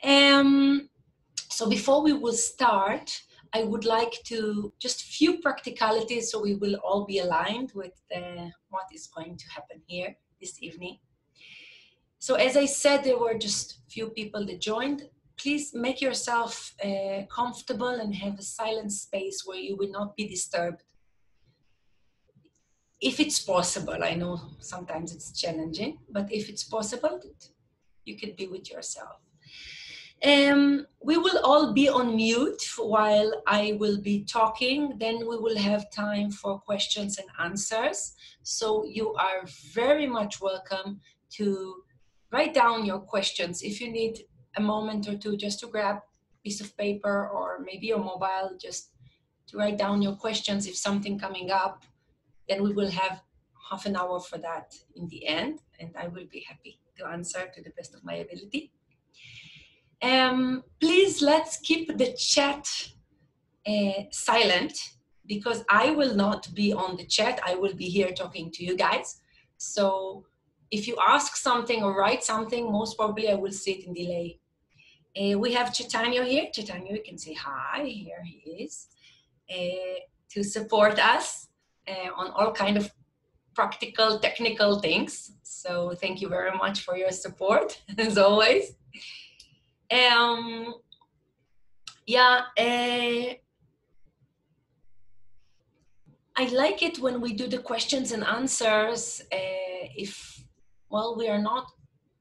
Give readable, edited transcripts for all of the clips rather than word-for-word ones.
So before we will start, I would like to just few practicalities so we will all be aligned with what is going to happen here this evening. So as I said, there were just few people that joined. Please make yourself comfortable and have a silent space where you will not be disturbed. If it's possible, I know sometimes it's challenging, but if it's possible, you can be with yourself. We will all be on mute while I will be talking. Then we will have time for questions and answers. So you are very much welcome to write down your questions. If you need a moment or two just to grab a piece of paper or maybe your mobile, just to write down your questions. If something coming up, then we will have half an hour for that in the end, and I will be happy to answer to the best of my ability. Please let's keep the chat silent, because I will not be on the chat. I will be here talking to you guys. So if you ask something or write something, most probably I will see it in delay. We have Chaitanya here. Chaitanya, you can say hi. Here he is to support us on all kind of practical, technical things. So thank you very much for your support, as always. I like it when we do the questions and answers we are not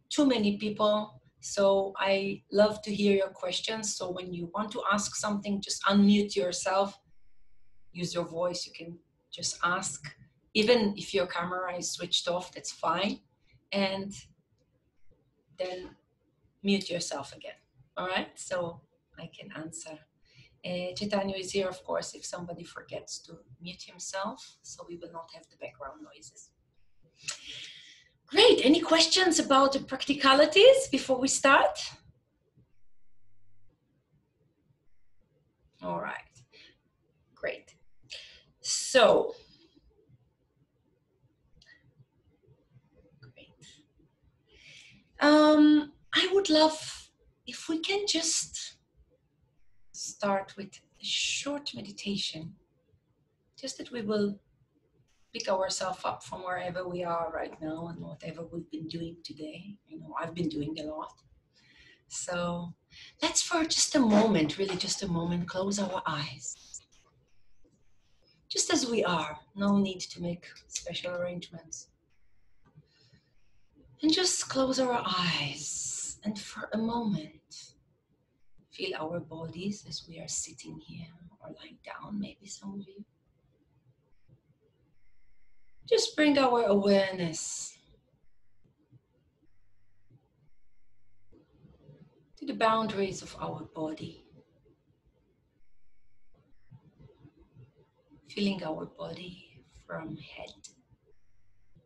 too many people. So I love to hear your questions. So when you want to ask something, just unmute yourself, use your voice, you can just ask. Even if your camera is switched off, that's fine. And then mute yourself again. All right, so I can answer. Chaitanya is here, of course, if somebody forgets to mute himself, so we will not have the background noises. Great, any questions about the practicalities before we start? All right, great. So, I would love if we can just start with a short meditation, just that we will pick ourselves up from wherever we are right now and whatever we've been doing today. I've been doing a lot. So let's for just a moment, really just a moment, close our eyes. Just as we are, no need to make special arrangements. And just close our eyes and for a moment, feel our bodies as we are sitting here or lying down, maybe some of you. Just bring our awareness to the boundaries of our body. Feeling our body from head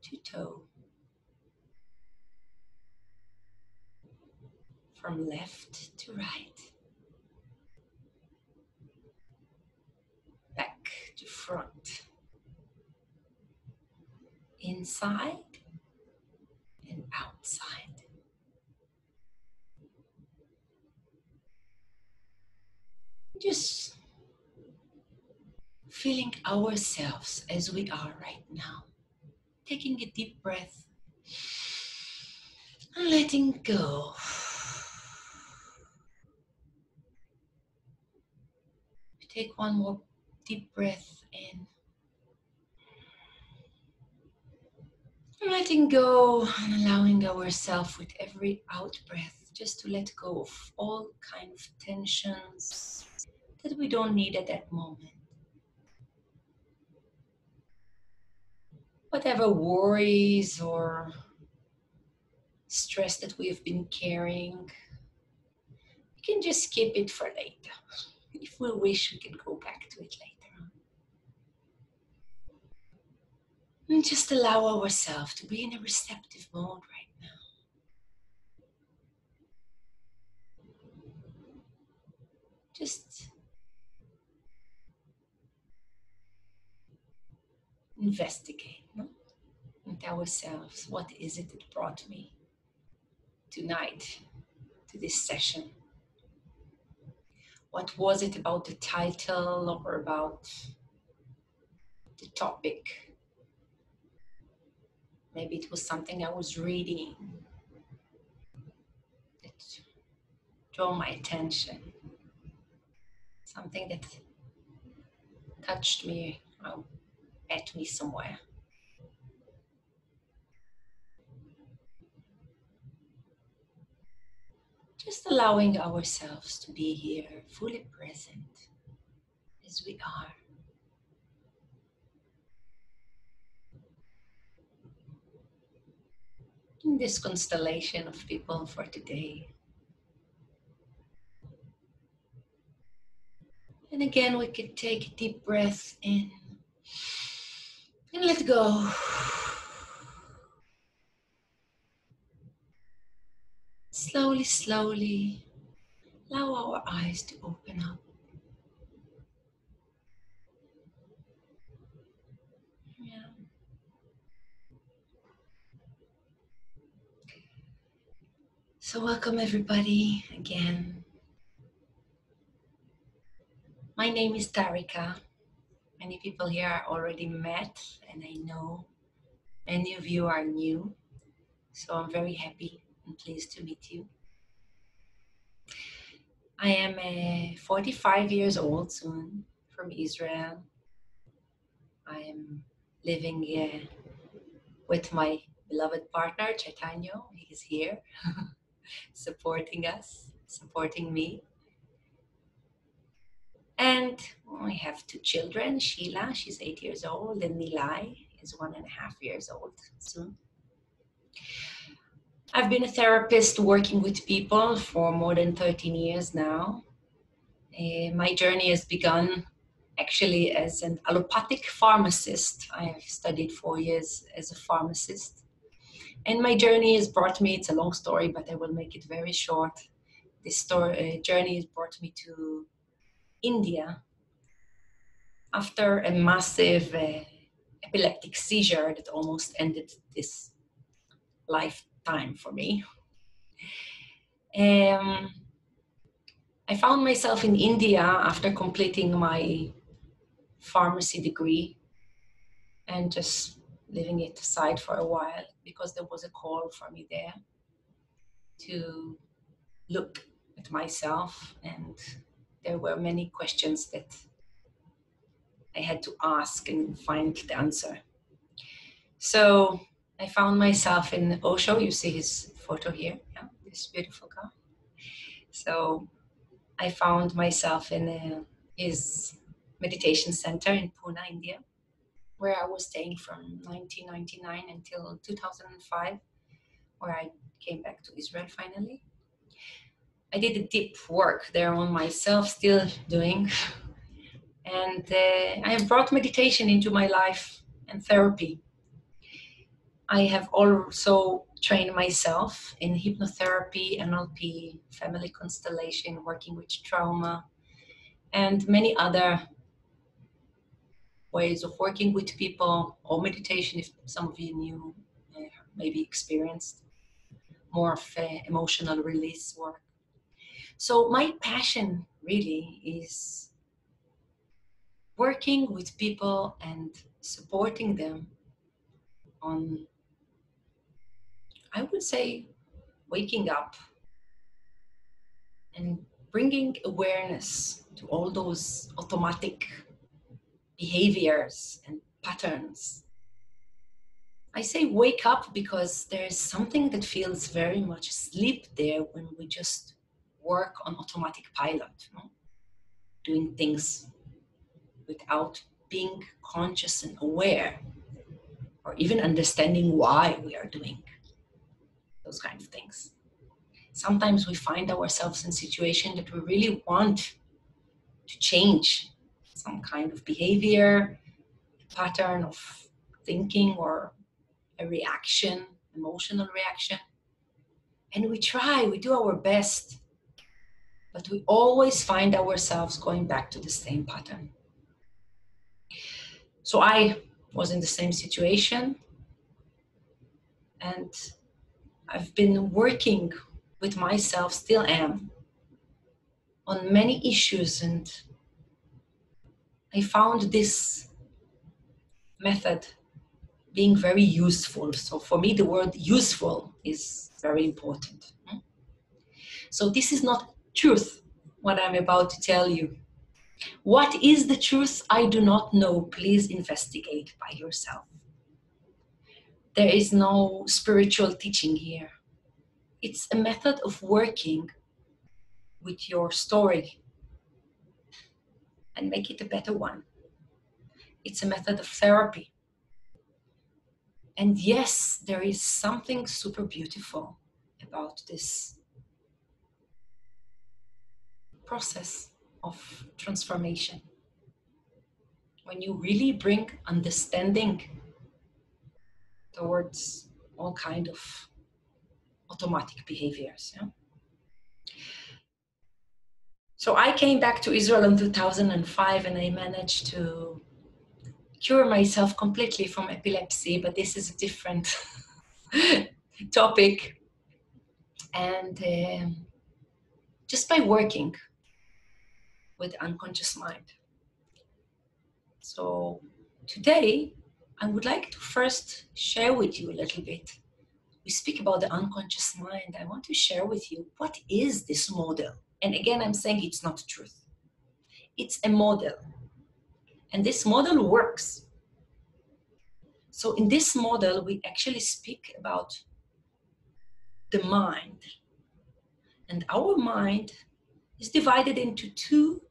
to toe. From left to right. Back to front. Inside and outside. Just feeling ourselves as we are right now. Taking a deep breath and letting go. Take one more deep breath in. And letting go and allowing ourselves with every out breath just to let go of all kind of tensions that we don't need at that moment. Whatever worries or stress that we have been carrying, we can just keep it for later. If we wish, we can go back to it later on. And just allow ourselves to be in a receptive mode right now. Just investigate with ourselves. What is it that brought me tonight to this session? what was it about the title or about the topic? Maybe it was something I was reading that drew my attention, something that touched me or met me somewhere. Just allowing ourselves to be here, fully present as we are. In this constellation of people for today. And again, we could take a deep breath in and let go. Slowly, slowly, allow our eyes to open up. Yeah. So welcome everybody again. My name is Tarika. Many people here are already met, and I know many of you are new. So I'm very happy and pleased to meet you. I am 45 years old soon, from Israel. I am living with my beloved partner, Chaitanya. He's here supporting us, supporting me. And I have two children, Sheila, she's 8 years old, and Nilai is 1.5 years old soon. I've been a therapist working with people for more than 13 years now. My journey has begun actually as an allopathic pharmacist. I have studied 4 years as a pharmacist. And my journey has brought me, it's a long story, but I will make it very short. This journey has brought me to India after a massive epileptic seizure that almost ended this lifetime for me. I found myself in India after completing my pharmacy degree and just leaving it aside for a while because there was a call for me there to look at myself, and there were many questions that I had to ask and find the answer. So I found myself in Osho. You see his photo here, yeah, this beautiful guy. So I found myself in his meditation center in Pune, India, where I was staying from 1999 until 2005, where I came back to Israel finally. I did a deep work there on myself, still doing. And I have brought meditation into my life and therapy. I have also trained myself in hypnotherapy, NLP, family constellation, working with trauma, and many other ways of working with people, or meditation, if some of you knew, maybe experienced more of emotional release work. So my passion really is working with people and supporting them on, I would say, waking up and bringing awareness to all those automatic behaviors and patterns. I say wake up because there's something that feels very much asleep there when we just work on automatic pilot, no? Doing things without being conscious and aware, or even understanding why we are doing those kind of things. Sometimes we find ourselves in a situation that we really want to change some kind of behavior, pattern of thinking, or a reaction, emotional reaction. And we try, we do our best, but we always find ourselves going back to the same pattern. So I was in the same situation, and I've been working with myself, still am, on many issues, and I found this method being very useful. So for me, the word useful is very important. So this is not truth, what I'm about to tell you. What is the truth? I do not know. Please investigate by yourself. There is no spiritual teaching here. It's a method of working with your story and make it a better one. It's a method of therapy. And yes, there is something super beautiful about this process of transformation. When you really bring understanding towards all kind of automatic behaviors. Yeah? So I came back to Israel in 2005 and I managed to cure myself completely from epilepsy, but this is a different topic. And just by working with the unconscious mind. So today, I would like to first share with you a little bit. We speak about the unconscious mind. I want to share with you, what is this model? And again, I'm saying it's not truth. It's a model. And this model works. So in this model, we actually speak about the mind. And our mind is divided into two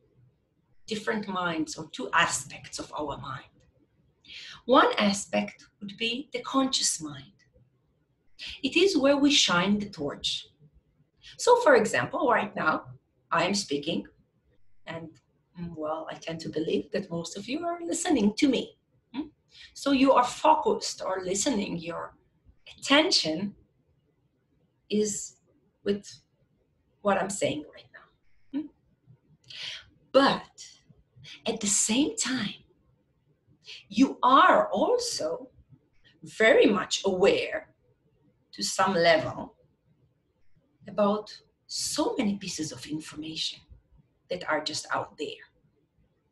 different minds, or two aspects of our mind. One aspect would be the conscious mind. It is where we shine the torch. So for example, right now, I am speaking, and well, I tend to believe that most of you are listening to me. So you are focused or listening, your attention is with what I'm saying right now. But at the same time, you are also very much aware to some level about so many pieces of information that are just out there.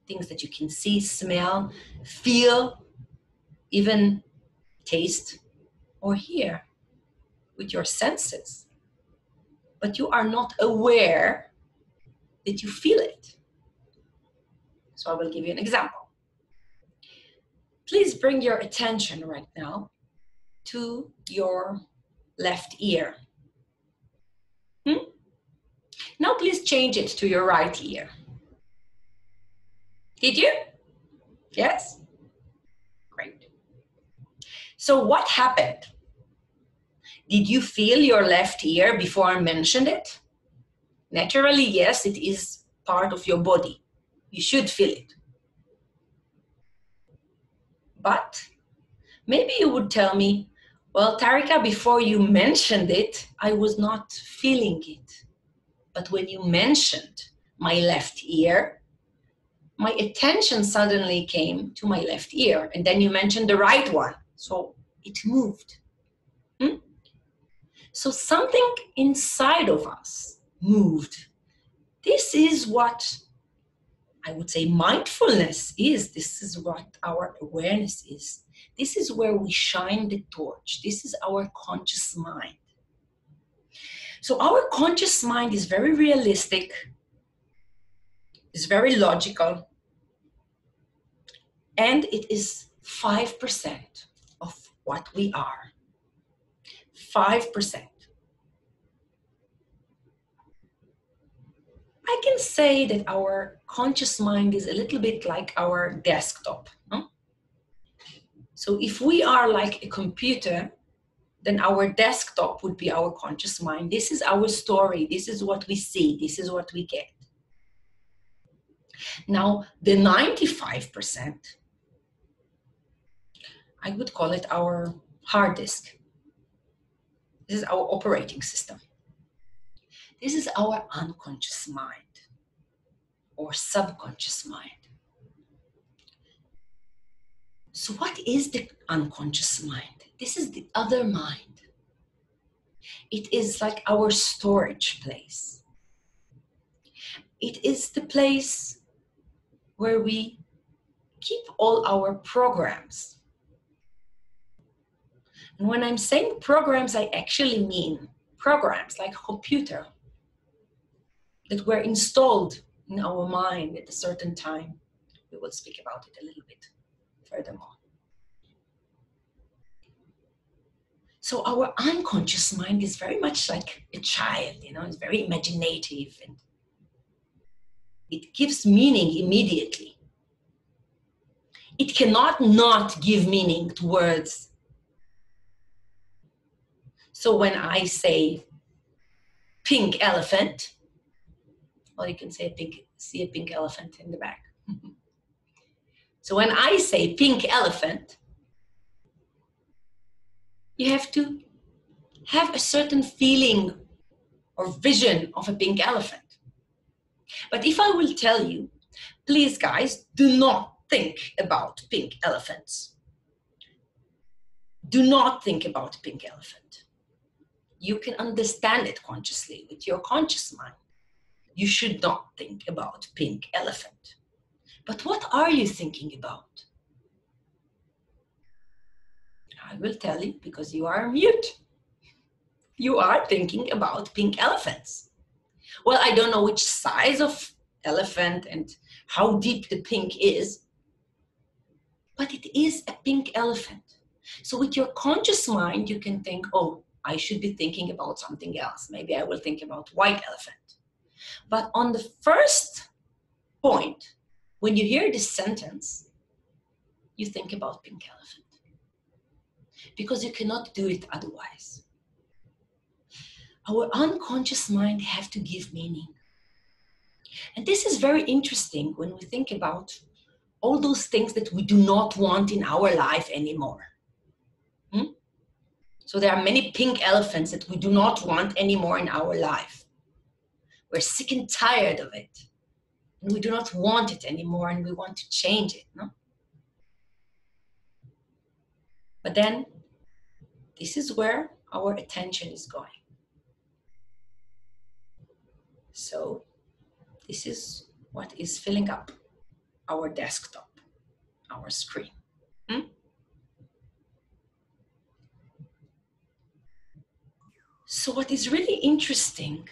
Things that you can see, smell, feel, even taste or hear with your senses. But you are not aware that you feel it. So I will give you an example. Please bring your attention right now to your left ear. Now please change it to your right ear. Did you? Yes? Great. So what happened? Did you feel your left ear before I mentioned it? Naturally, yes, it is part of your body. You should feel it. But maybe you would tell me, well, Tarika, before you mentioned it, I was not feeling it. But when you mentioned my left ear, my attention suddenly came to my left ear. And then you mentioned the right one. So it moved. So something inside of us moved. This is what I would say mindfulness is. This is what our awareness is. This is where we shine the torch. This is our conscious mind. So our conscious mind is very realistic, is very logical, and it is 5% of what we are. 5%. I can say that our conscious mind is a little bit like our desktop. So if we are like a computer, then our desktop would be our conscious mind. This is our story. This is what we see. This is what we get. Now, the 95%, I would call it our hard disk. This is our operating system. This is our unconscious mind or subconscious mind. So what is the unconscious mind? This is the other mind. It is like our storage place. It is the place where we keep all our programs. And when I'm saying programs, I actually mean programs like a computer that were installed in our mind at a certain time. We will speak about it a little bit furthermore. So our unconscious mind is very much like a child, you know, it's very imaginative and it gives meaning immediately. It cannot not give meaning to words. So when I say pink elephant, well, you can say see a pink elephant in the back. So when I say pink elephant, you have to have a certain feeling or vision of a pink elephant. But if I will tell you, please guys, do not think about pink elephants. Do not think about pink elephant. You can understand it consciously with your conscious mind. You should not think about pink elephant. But what are you thinking about? I will tell you because you are mute. You are thinking about pink elephants. Well, I don't know which size of elephant and how deep the pink is, but it is a pink elephant. So with your conscious mind, you can think, oh, I should be thinking about something else. Maybe I will think about white elephant. But on the first point, when you hear this sentence, you think about pink elephant. Because you cannot do it otherwise. Our unconscious mind have to give meaning. And this is very interesting when we think about all those things that we do not want in our life anymore. So there are many pink elephants that we do not want anymore in our life. We're sick and tired of it. And we do not want it anymore and we want to change it. No? But then, this is where our attention is going. So, this is what is filling up our desktop, our screen. So what is really interesting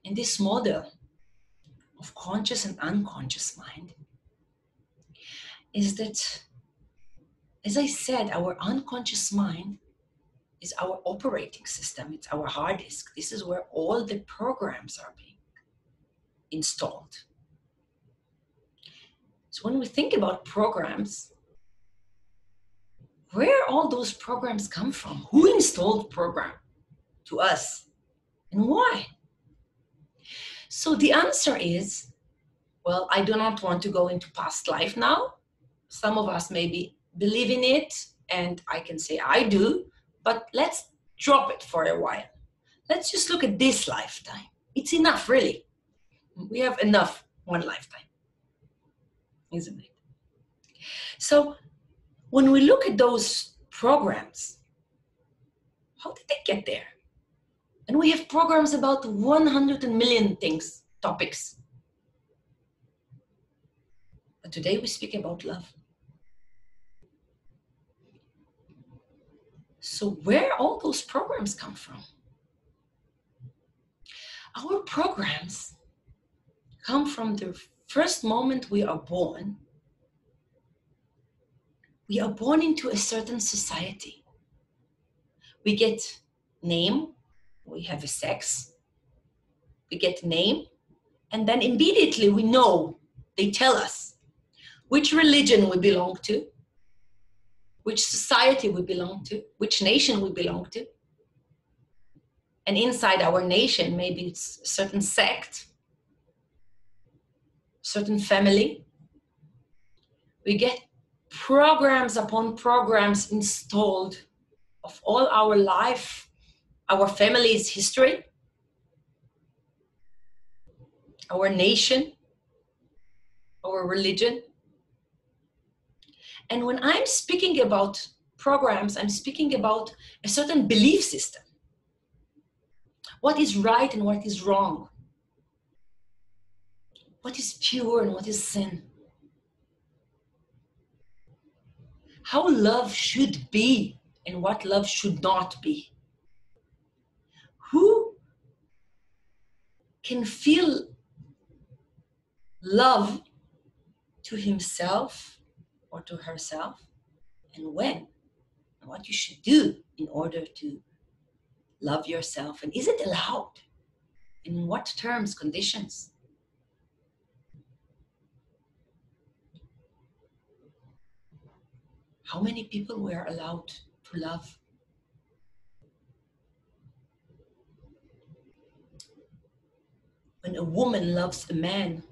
in this model of conscious and unconscious mind is that, as I said, our unconscious mind is our operating system. It's our hard disk. This is where all the programs are being installed. So when we think about programs, where all those programs come from? Who installed program to us and why? So the answer is, well, I do not want to go into past life now. Some of us maybe believe in it, and I can say I do, but let's drop it for a while. Let's just look at this lifetime. It's enough, really. We have enough one lifetime, isn't it? So when we look at those programs, how did they get there? And we have programs about 100 million things, topics. But today we speak about love. So where all those programs come from? Our programs come from the first moment we are born. We are born into a certain society. We get name, we have a sex, we get name, and then immediately we know, they tell us which religion we belong to, which society we belong to, which nation we belong to. And inside our nation, maybe it's a certain sect, certain family. We get programs upon programs installed of all our life, our family's history, our nation, our religion. And when I'm speaking about programs, I'm speaking about a certain belief system. What is right and what is wrong. what is pure and what is sin. How love should be and what love should not be. Who can feel love to himself or to herself, and when, and what you should do in order to love yourself, and is it allowed? In what terms, conditions? How many people we are allowed to love? When a woman loves a man,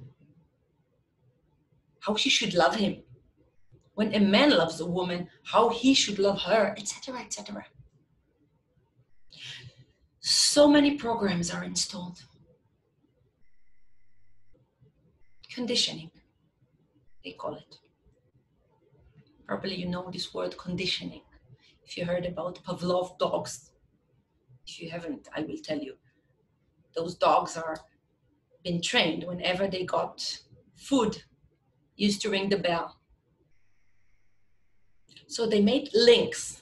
how she should love him. When a man loves a woman, how he should love her, etc., etc. So many programs are installed. Conditioning, they call it. Probably you know this word conditioning. If you heard about Pavlov dogs, if you haven't, I will tell you. Those dogs are been trained whenever they got food, used to ring the bell. So they made links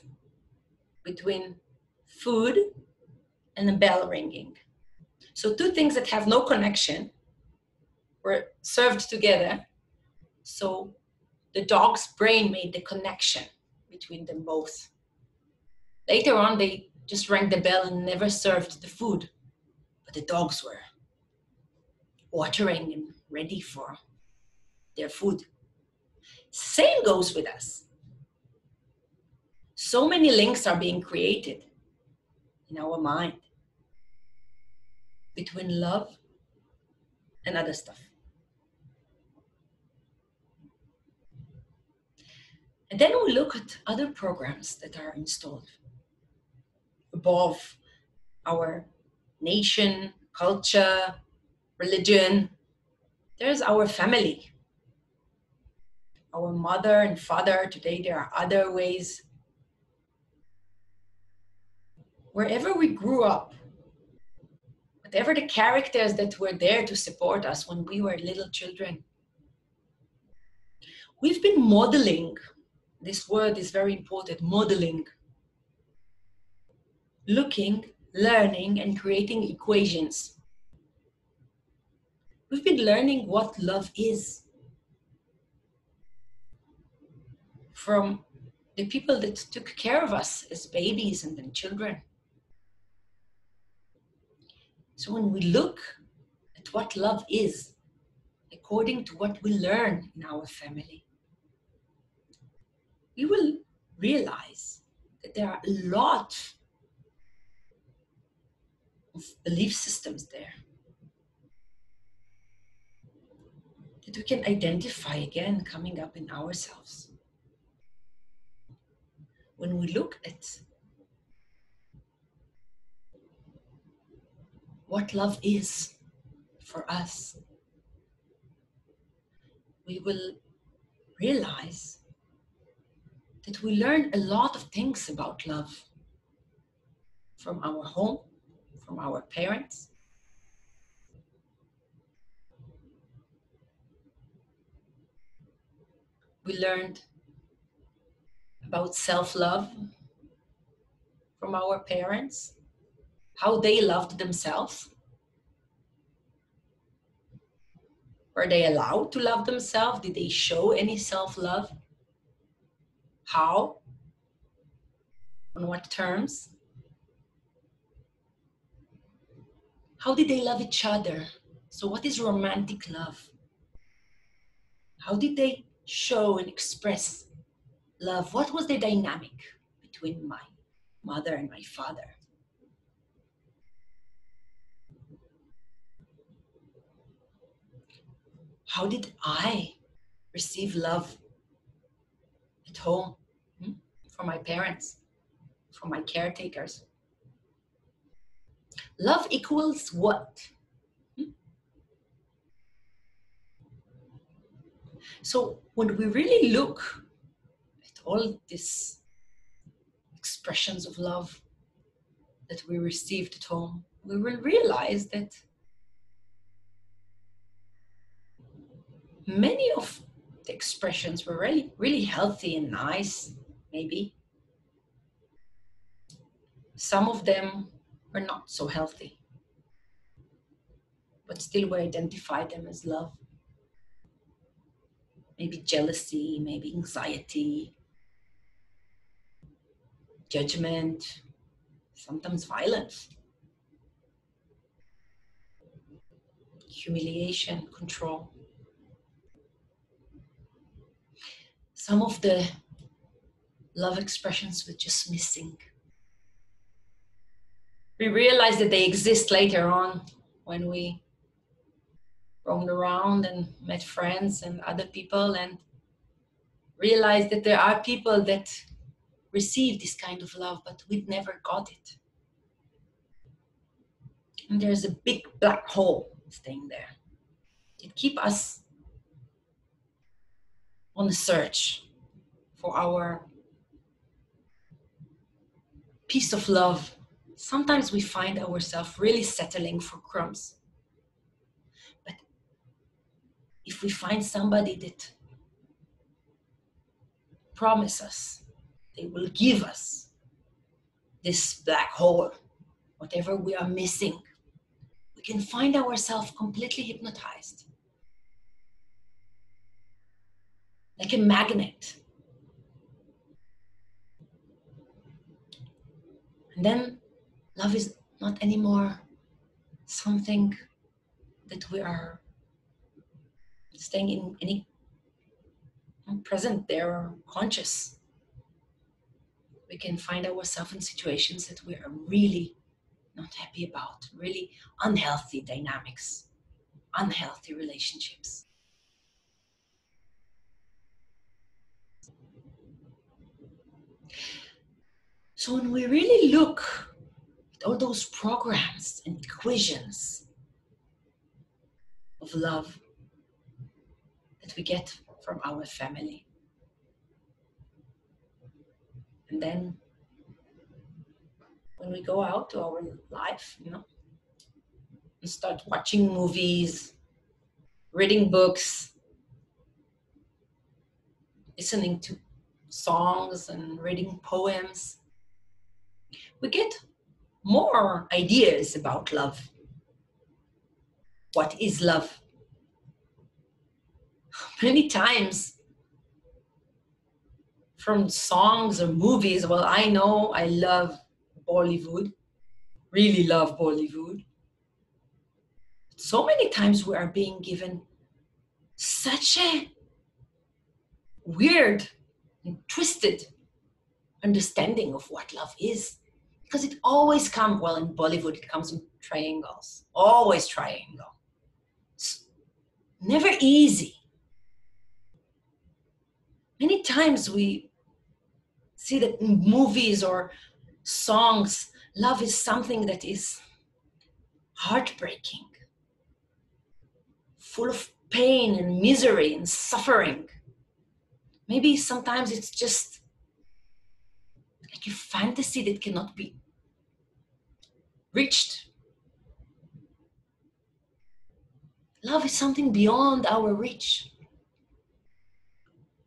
between food and the bell ringing. So two things that have no connection were served together. So the dog's brain made the connection between them both. Later on, they just rang the bell and never served the food, but the dogs were watering and ready for their food. Same goes with us. So many links are being created in our mind between love and other stuff. And then we look at other programs that are installed above our nation, culture, religion. There's our family, our mother and father. Today there are other ways. Wherever we grew up, whatever the characters that were there to support us when we were little children, we've been modeling. This word is very important, modeling. Looking, learning, and creating equations. We've been learning what love is from the people that took care of us as babies and then children. So when we look at what love is, according to what we learn in our family, we will realize that there are a lot of belief systems there that we can identify again coming up in ourselves. When we look at what love is for us, we will realize that we learn a lot of things about love from our home, from our parents. We learned about self-love from our parents, how they loved themselves. Were they allowed to love themselves? Did they show any self-love? How? On what terms? How did they love each other? So what is romantic love? How did they show and express love? What was the dynamic between my mother and my father? How did I receive love at home from my parents, from my caretakers? Love equals what? So when we really look at all these expressions of love that we received at home, we will realize that many of the expressions were really, really healthy and nice, maybe. Some of them were not so healthy, but still we identify them as love. Maybe jealousy, maybe anxiety, judgment, sometimes violence, humiliation, control. Some of the love expressions were just missing. We realized that they exist later on when we roamed around and met friends and other people and realized that there are people that receive this kind of love, but we never got it. And there's a big black hole staying there. It keeps us on the search for our piece of love. Sometimes we find ourselves really settling for crumbs. But if we find somebody that promises us they will give us this black hole, whatever we are missing, we can find ourselves completely hypnotized. Like a magnet. And then love is not anymore something that we are staying in any present there or conscious. We can find ourselves in situations that we are really not happy about, really unhealthy dynamics, unhealthy relationships. So when we really look at all those programs and equations of love that we get from our family, and then when we go out to our life, and start watching movies, reading books, listening to songs and reading poems, we get more ideas about love. What is love? Many times from songs or movies, well, I know I love Bollywood, really love Bollywood. So many times we are being given such a weird and twisted understanding of what love is. Because it always comes, well, in Bollywood, it comes in triangles, always triangle. It's never easy. Many times we see that in movies or songs, love is something that is heartbreaking, full of pain and misery and suffering. Maybe sometimes it's just like a fantasy that cannot be reached. Love is something beyond our reach.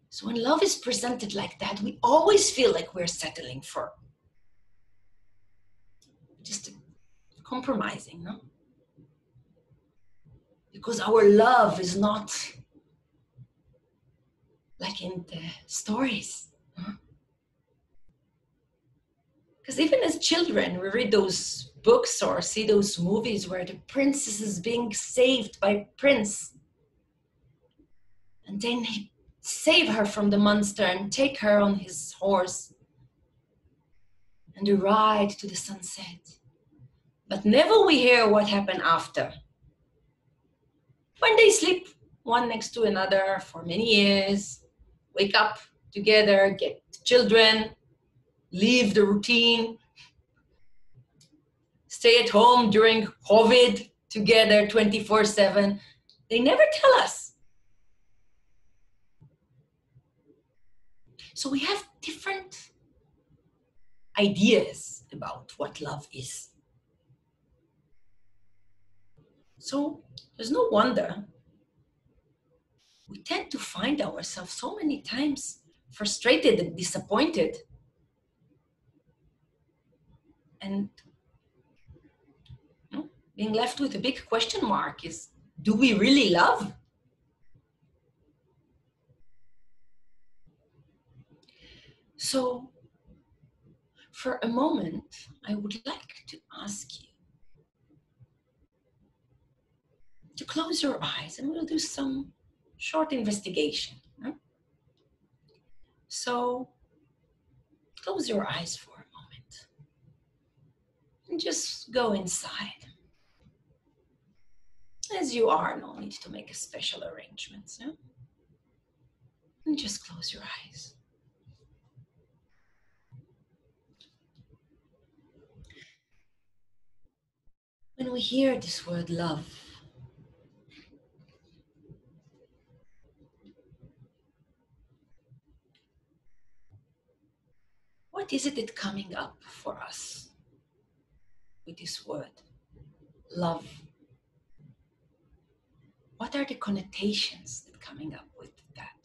So when love is presented like that, we always feel like we're settling for just compromising, no? Because our love is not like in the stories. Because even as children, we read those books or see those movies where the princess is being saved by prince. And then he save her from the monster and take her on his horse and they ride to the sunset. But never we hear what happened after. When they sleep one next to another for many years, wake up together, get children, leave the routine, stay at home during COVID together 24/7. They never tell us. So we have different ideas about what love is. So there's no wonder we tend to find ourselves so many times frustrated and disappointed. And being left with a big question mark is, do we really love? So, for a moment, I would like to ask you to close your eyes and we'll do some short investigation. So, close your eyes for a moment and just go inside. As you are, no need to make a special arrangements. And just close your eyes. When we hear this word love, what is it that's coming up for us with this word, love? What are the connotations that coming up with that?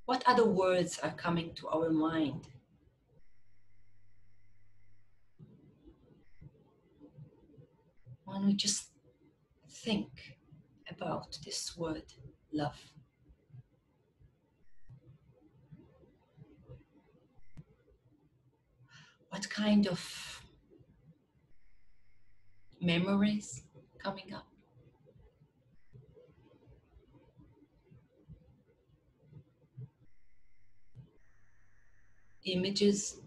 What other words are coming to our mind? When we just think about this word, love. What kind of memories coming up? Images?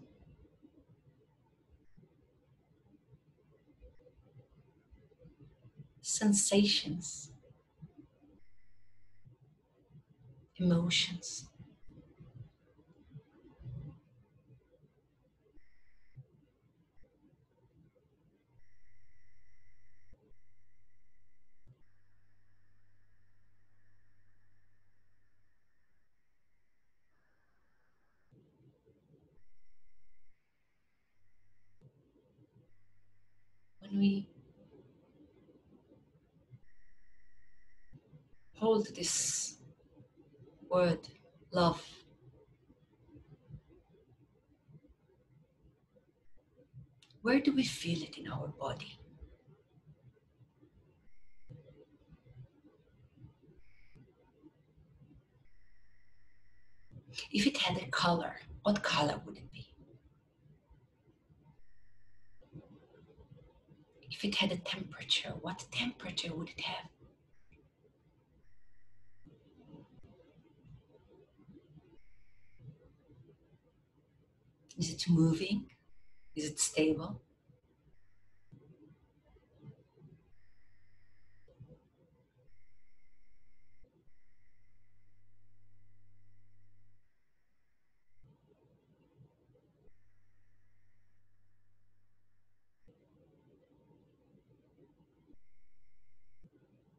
Sensations? Emotions? When we hold this word, love, where do we feel it in our body? If it had a color, what color would it be? If it had a temperature, what temperature would it have? Is it moving? Is it stable?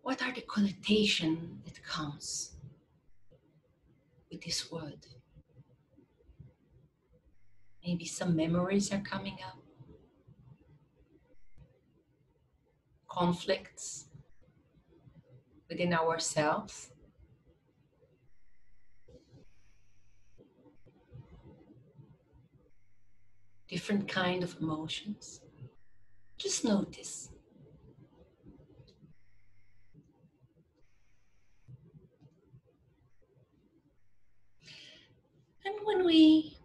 What are the connotation that comes with this word? Maybe some memories are coming up. Conflicts within ourselves. Different kind of emotions. Just notice. And when we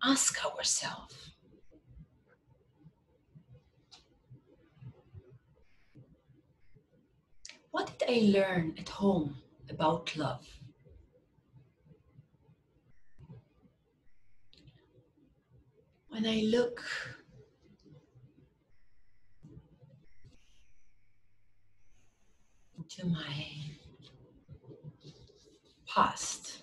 ask ourselves, what did I learn at home about love? When I look into my past,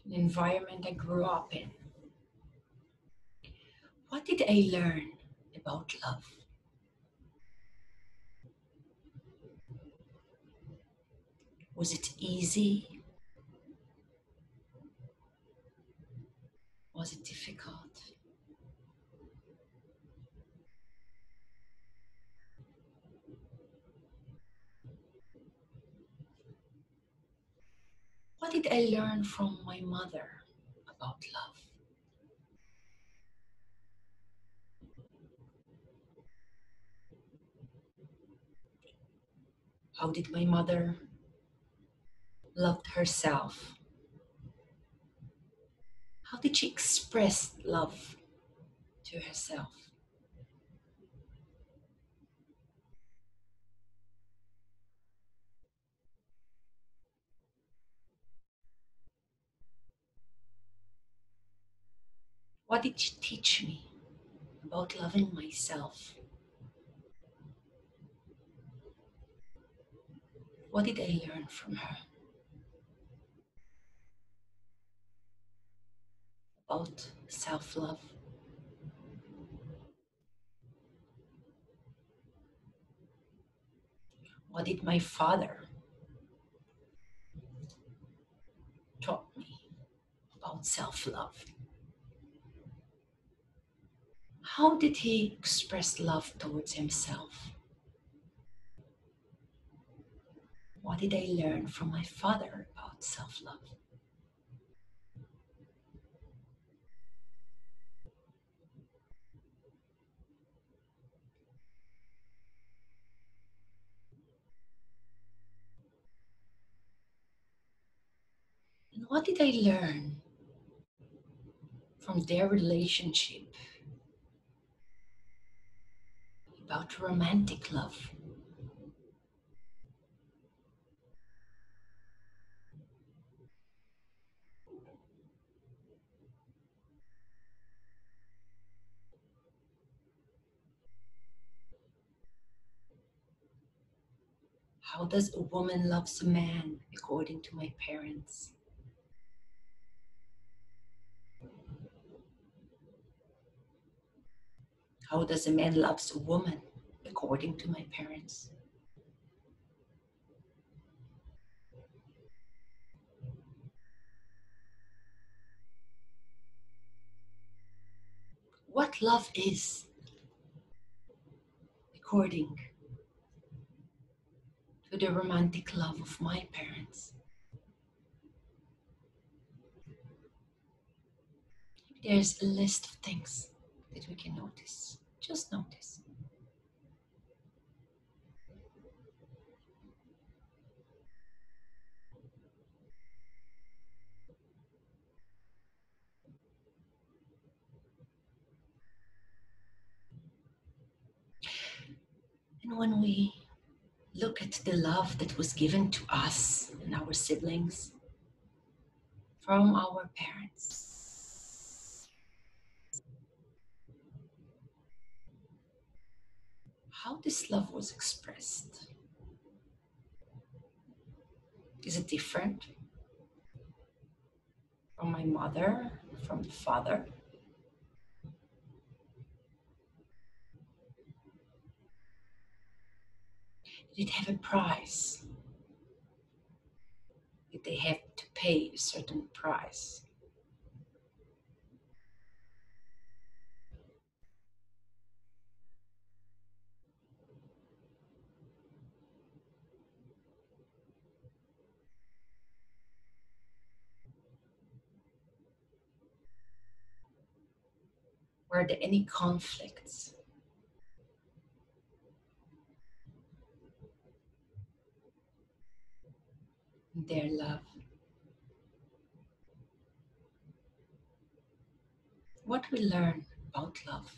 the environment I grew up in, what did I learn about love? Was it easy? Was it difficult? I learn from my mother about love? How did my mother love herself? How did she express love to herself? What did she teach me about loving myself? What did I learn from her about self-love? What did my father taught me about self-love? How did he express love towards himself? What did I learn from my father about self-love? And what did I learn from their relationship about romantic love? How does a woman loves a man according to my parents? How does a man loves a woman according to my parents? What love is according to the romantic love of my parents? There's a list of things that we can notice. Just notice. And when we look at the love that was given to us and our siblings from our parents, how this love was expressed, is it different from my mother, from the father? Did it have a price? Did they have to pay a certain price? Were there any conflicts in their love? What we learn about love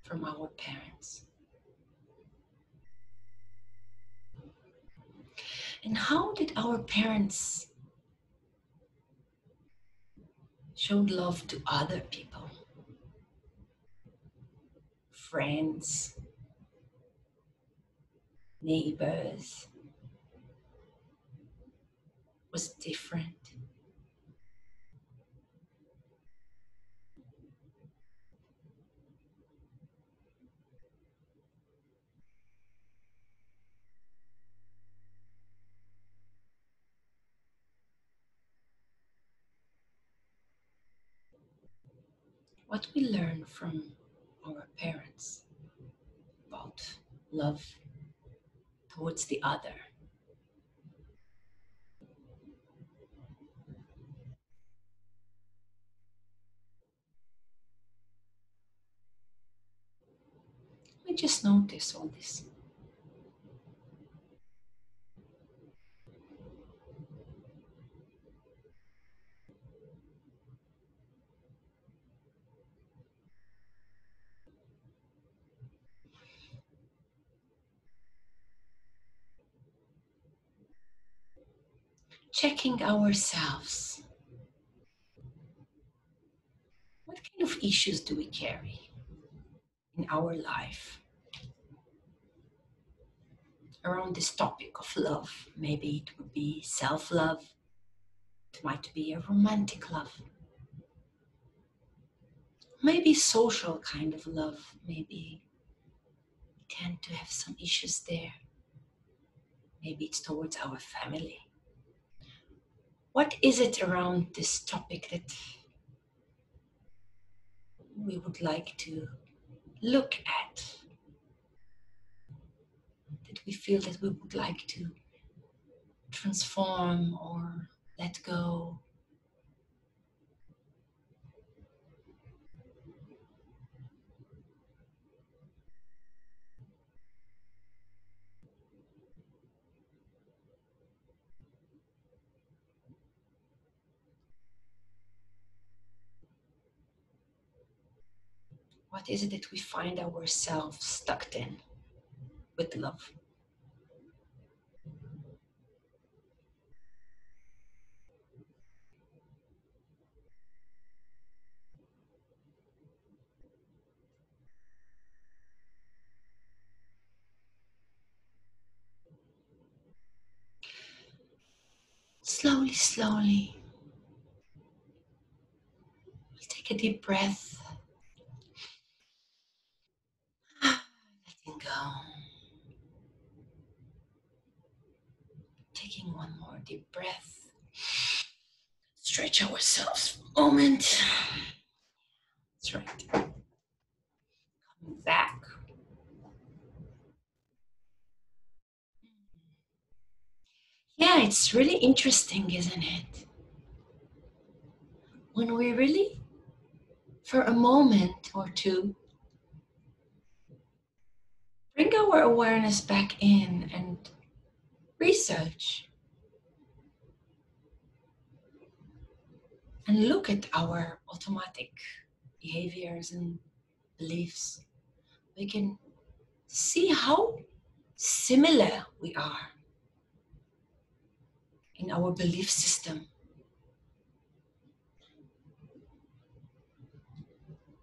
from our parents? And how did our parents show love to other people? Friends, neighbors? Was it different? What we learn from our parents about love towards the other? We just notice all this. Checking ourselves. What kind of issues do we carry in our life around this topic of love? Maybe it would be self-love. It might be a romantic love. Maybe social kind of love. Maybe we tend to have some issues there. Maybe it's towards our family. What is it around this topic that we would like to look at? That we feel that we would like to transform or let go? What is it that we find ourselves stuck in with love? Slowly, slowly, we'll take a deep breath. Letting go. Taking one more deep breath. Stretch ourselves for a moment. That's right. Coming back. Yeah, it's really interesting, isn't it? When we really, for a moment or two, bring our awareness back in and research and look at our automatic behaviors and beliefs, we can see how similar we are in our belief system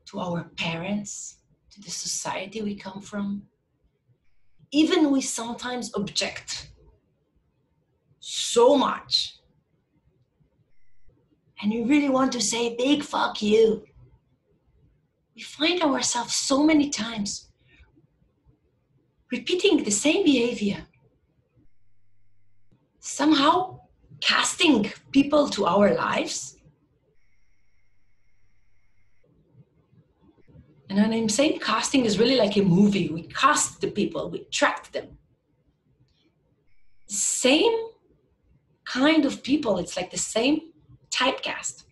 to our parents, to the society we come from. Even we sometimes object so much. And you really want to say big fuck you. We find ourselves so many times repeating the same behavior. Somehow casting people to our lives. And when I'm saying casting is really like a movie. We cast the people, we track them. Same kind of people, it's like the same typecast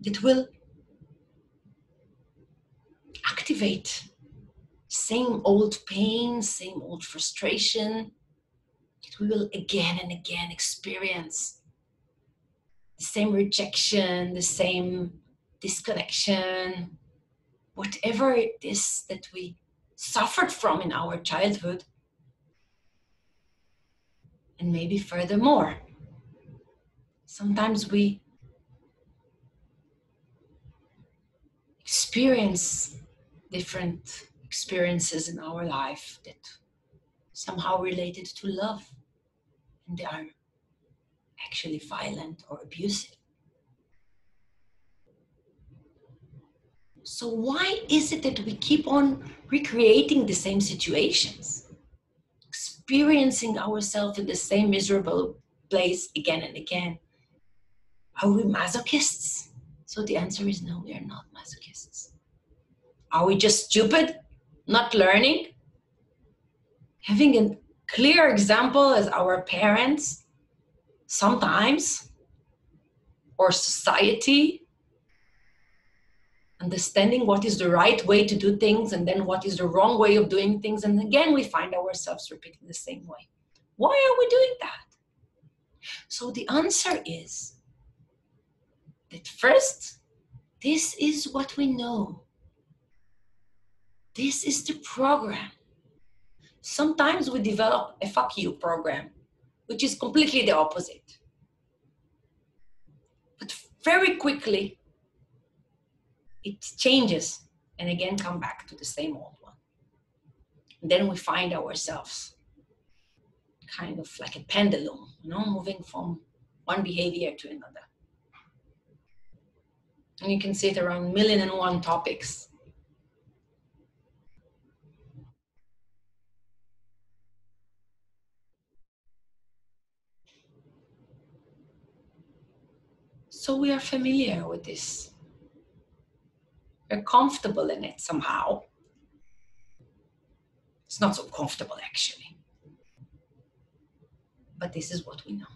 that will activate same old pain, same old frustration that we will again and again experience. The same rejection, the same disconnection, whatever it is that we suffered from in our childhood, and maybe furthermore. Sometimes we experience different experiences in our life that somehow related to love, and they are actually violent or abusive. So why is it that we keep on recreating the same situations, experiencing ourselves in the same miserable place again and again? Are we masochists? So the answer is no, we are not masochists. Are we just stupid, not learning? Having a clear example as our parents sometimes, or society, understanding what is the right way to do things and then what is the wrong way of doing things. And again, we find ourselves repeating the same way. Why are we doing that? So the answer is that first, this is what we know. This is the program. Sometimes we develop a fuck you program, which is completely the opposite. But very quickly, it changes and again come back to the same old one. And then we find ourselves kind of like a pendulum, moving from one behavior to another. And you can see it around 1,000,001 topics. So we are familiar with this. We're comfortable in it somehow. It's not so comfortable, actually. But this is what we know.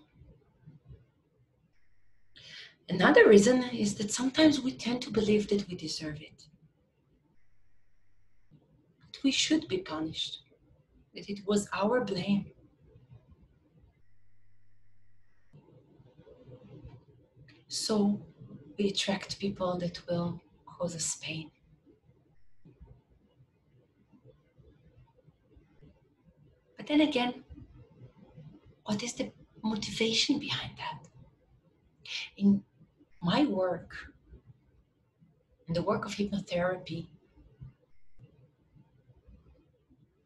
Another reason is that sometimes we tend to believe that we deserve it. That we should be punished. That it was our blame. So we attract people that will cause us pain. But then again, what is the motivation behind that? In my work, in the work of hypnotherapy,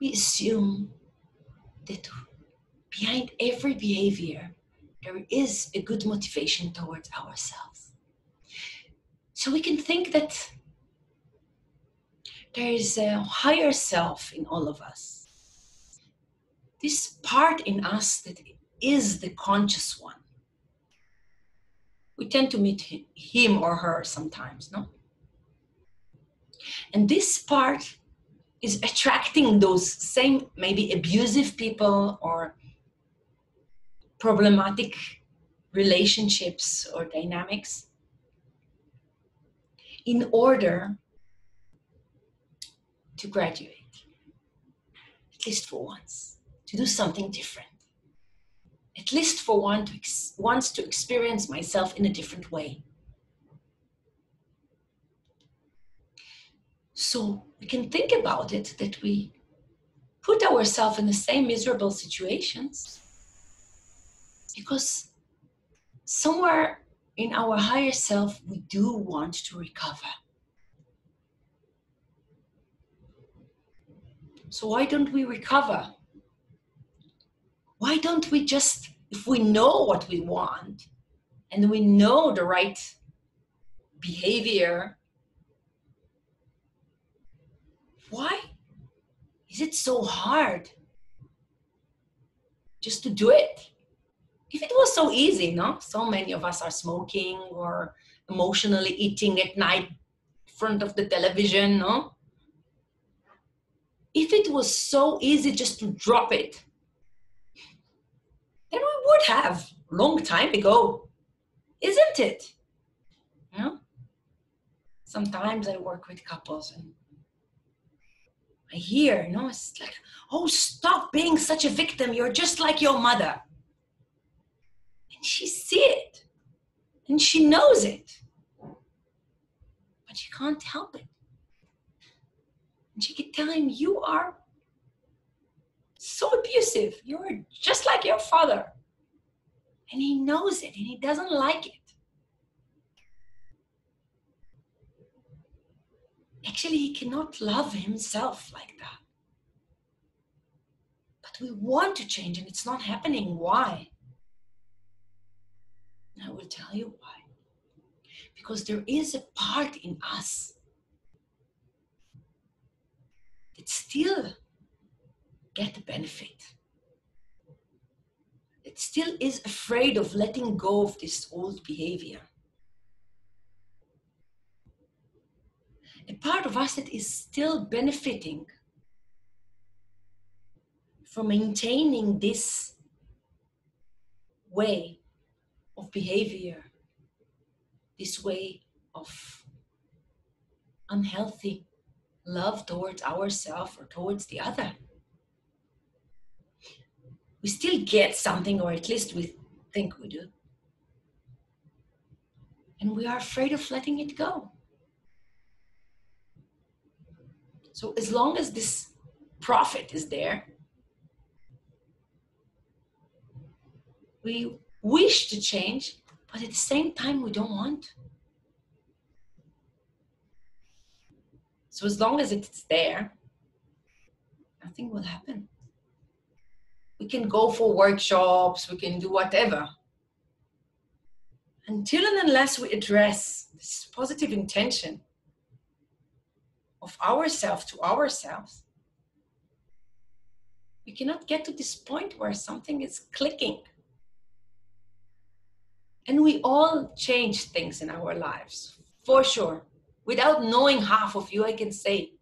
we assume that behind every behavior, there is a good motivation towards ourselves. So we can think that there is a higher self in all of us. This part in us that is the conscious one. We tend to meet him or her sometimes, no? And this part is attracting those same maybe abusive people or problematic relationships or dynamics in order to graduate, at least for once, to do something different. At least for once to experience myself in a different way. So we can think about it that we put ourselves in the same miserable situations because somewhere in our higher self, we do want to recover. So why don't we recover? Why don't we just, if we know what we want and we know the right behavior, why is it so hard just to do it? If it was so easy, no? So many of us are smoking or emotionally eating at night in front of the television, no? If it was so easy just to drop it, then we would have a long time ago, isn't it? You know? Sometimes I work with couples and I hear, it's like, oh, stop being such a victim. You're just like your mother. And she sees it. And she knows it. But she can't help it. And she can tell him, you are so abusive. You're just like your father. And he knows it and he doesn't like it. Actually, he cannot love himself like that. But we want to change and it's not happening. Why? I will tell you why. Because there is a part in us that still get the benefit. It still is afraid of letting go of this old behavior. A part of us that is still benefiting from maintaining this way of behavior, this way of unhealthy love towards ourselves or towards the other. We still get something, or at least we think we do. And we are afraid of letting it go. So as long as this profit is there, we wish to change, but at the same time, we don't want. So as long as it's there, nothing will happen. We can go for workshops, we can do whatever. Until and unless we address this positive intention of ourselves to ourselves, we cannot get to this point where something is clicking. And we all change things in our lives, for sure. Without knowing half of you, I can say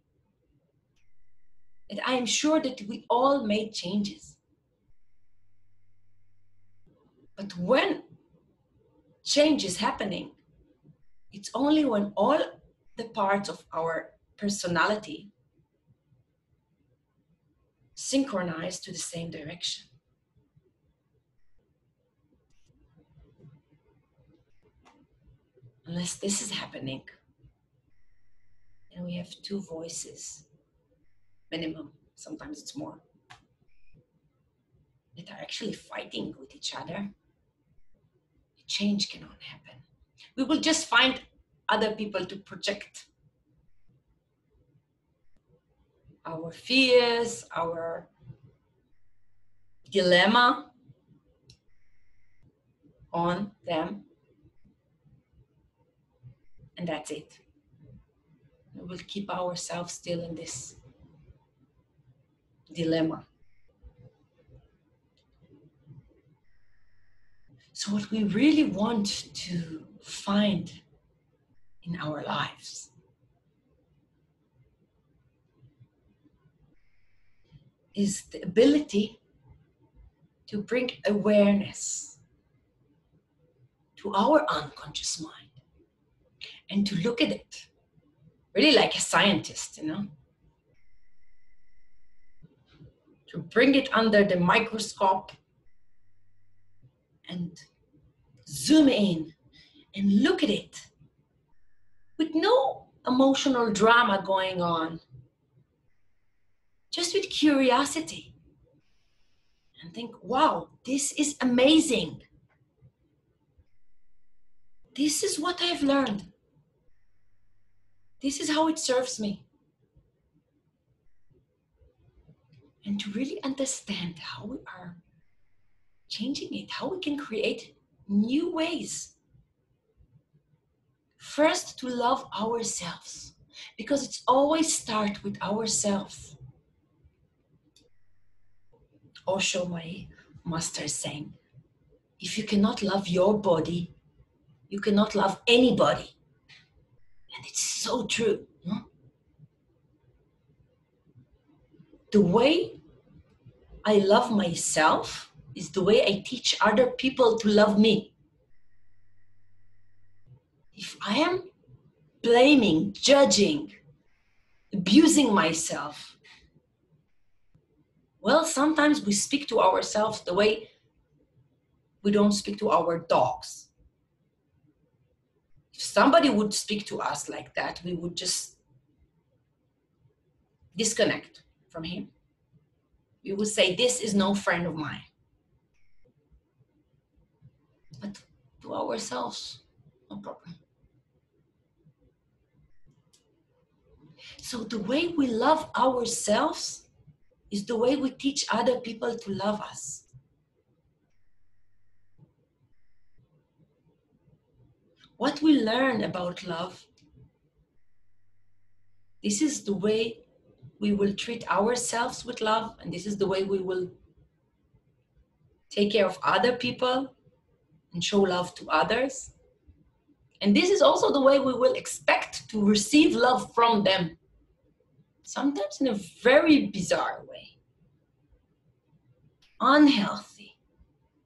that I am sure that we all made changes. But when change is happening, it's only when all the parts of our personality synchronize to the same direction. Unless this is happening, and we have two voices, minimum, sometimes it's more, that are actually fighting with each other, change cannot happen. We will just find other people to project our fears, our dilemma on them, and that's it. We will keep ourselves still in this dilemma. So what we really want to find in our lives is the ability to bring awareness to our unconscious mind and to look at it really like a scientist, to bring it under the microscope and zoom in and look at it with no emotional drama going on, just with curiosity, and think, wow, this is amazing. This is what I've learned. This is how it serves me. And to really understand how we are changing it, how we can create new ways. First, to love ourselves, because it's always start with ourselves. Osho, my master, is saying, if you cannot love your body, you cannot love anybody. And it's so true. No? The way I love myself is the way I teach other people to love me. If I am blaming, judging, abusing myself, well, sometimes we speak to ourselves the way we don't speak to our dogs. If somebody would speak to us like that, we would just disconnect from him. We would say, this is no friend of mine. But to ourselves, no problem. So the way we love ourselves is the way we teach other people to love us. What we learn about love, this is the way we will treat ourselves with love, and this is the way we will take care of other people and show love to others. And this is also the way we will expect to receive love from them, sometimes in a very bizarre way, unhealthy,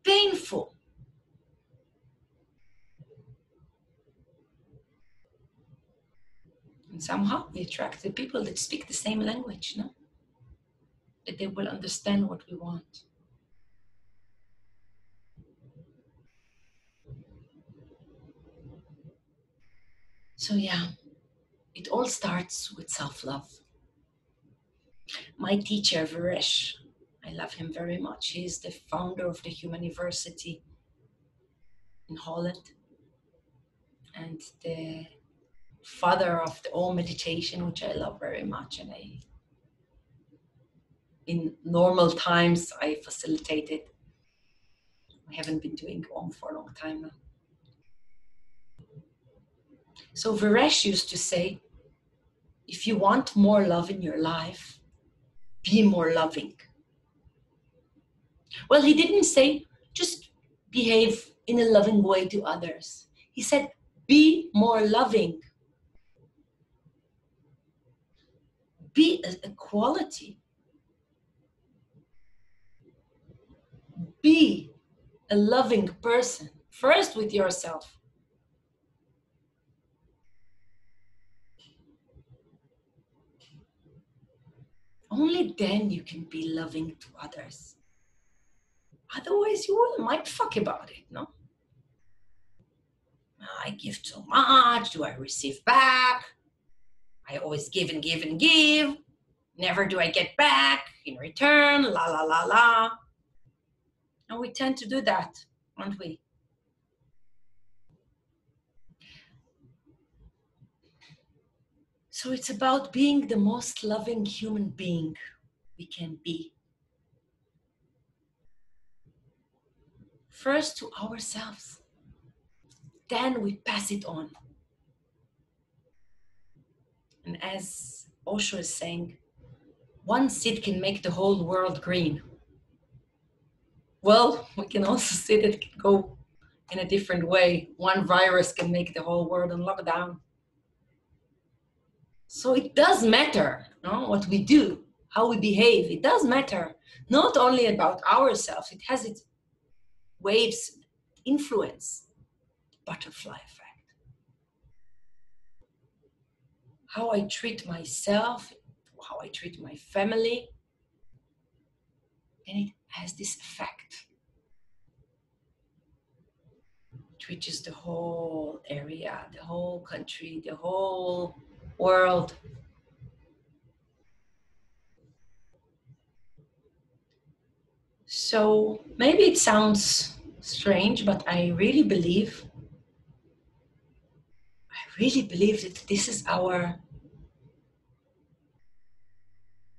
painful. And somehow we attract the people that speak the same language, no? That they will understand what we want. So yeah, it all starts with self-love. My teacher, Varesh, I love him very much. He's the founder of the Human University in Holland and the father of the Om meditation, which I love very much. And in normal times, I facilitate it. I haven't been doing Om for a long time now. So Varesh used to say, if you want more love in your life, be more loving. Well, he didn't say, just behave in a loving way to others. He said, be more loving. Be a quality. Be a loving person, first with yourself. Only then you can be loving to others. Otherwise, you might fuck about it, no? I give too much. Do I receive back? I always give and give and give. Never do I get back in return. La, la, la, la. And we tend to do that, aren't we? So it's about being the most loving human being we can be. First to ourselves. Then we pass it on. And as Osho is saying, one seed can make the whole world green. Well, we can also see that it can go in a different way. One virus can make the whole world on lockdown. So it does matter, no? What we do, how we behave. It does matter. Not only about ourselves, it has its waves, influence, butterfly effect. How I treat myself, how I treat my family, and it has this effect. It reaches the whole area, the whole country, the whole world. So maybe it sounds strange, but I really believe that this is our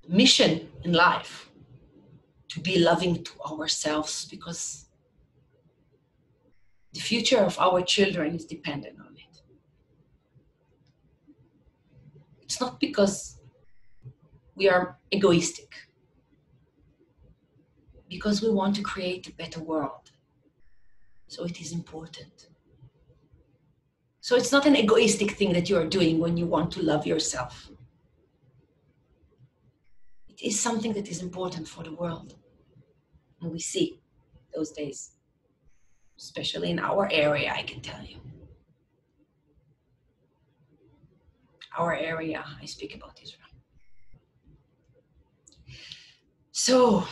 mission in life, to be loving to ourselves, because the future of our children is dependent on it. It's not because we are egoistic, because we want to create a better world. So it is important. So it's not an egoistic thing that you are doing when you want to love yourself. It is something that is important for the world. And we see those days, especially in our area, I can tell you. Our area, I speak about Israel. So,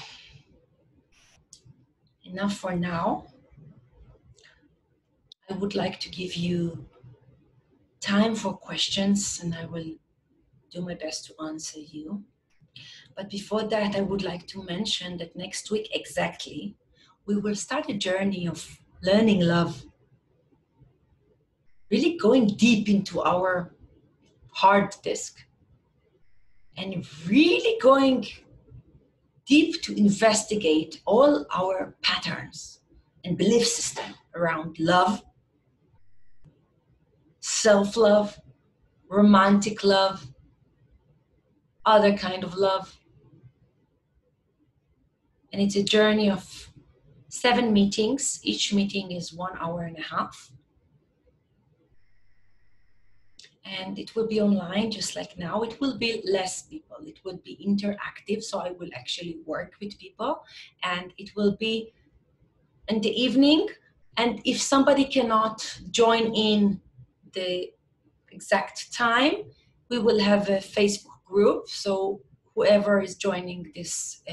enough for now. I would like to give you time for questions, and I will do my best to answer you. But before that, I would like to mention that next week exactly, we will start a journey of learning love. Really going deep into our hard disk. And really going deep to investigate all our patterns and belief system around love, self-love, romantic love, other kind of love. And it's a journey of 7 meetings. Each meeting is 1.5 hours. And it will be online just like now. It will be less people. It will be interactive. So I will actually work with people. And it will be in the evening. And if somebody cannot join in the exact time, We will have a Facebook group, so whoever is joining this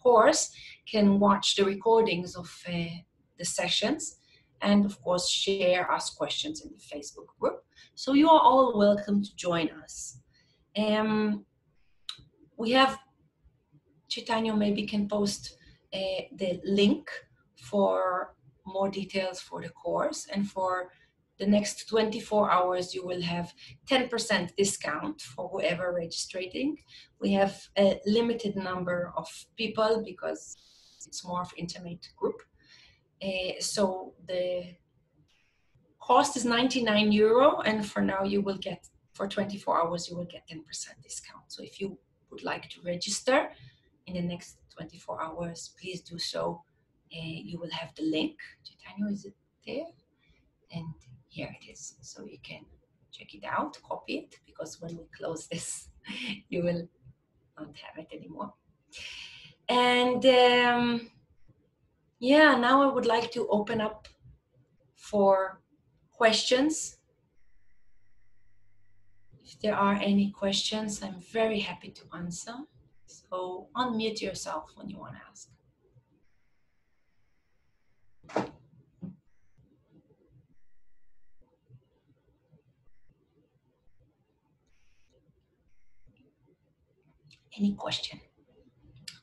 course can watch the recordings of the sessions and, of course, share, ask questions in the Facebook group. So you are all welcome to join us. We have, Chaitanya maybe can post the link for more details for the course, and for the next 24 hours you will have 10% discount for whoever registering. We have a limited number of people because it's more of intimate group. So the cost is 99 euro, and for now you will get, for 24 hours you will get 10% discount. So if you would like to register in the next 24 hours, please do so. You will have the link. Chaitanya, is it there? And here it is. So you can check it out, copy it, because when we close this, you will not have it anymore. And yeah, now I would like to open up for questions. If there are any questions, I'm very happy to answer. So unmute yourself when you want to ask. Any question